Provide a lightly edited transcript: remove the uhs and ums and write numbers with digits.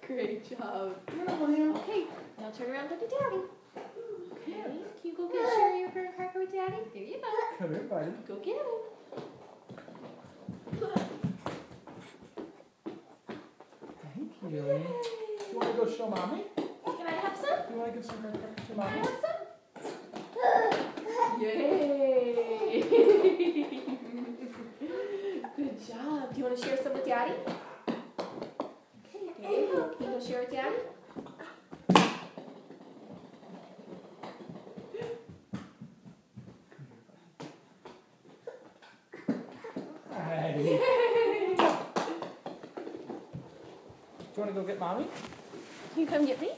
Great job. Okay, now turn around and look at Daddy. Okay, can you go share your current cracker with Daddy? There you go. Come here, buddy. Go get him. Thank you. You want to go show Mommy? Can I have some? You want to give some crackers to Can I Mommy? have some? Yay! Good job. Do you want to share some with Daddy? Okay, there you go. Can you go share with Daddy? Hey. Do you want to go get Mommy? Can you come get me?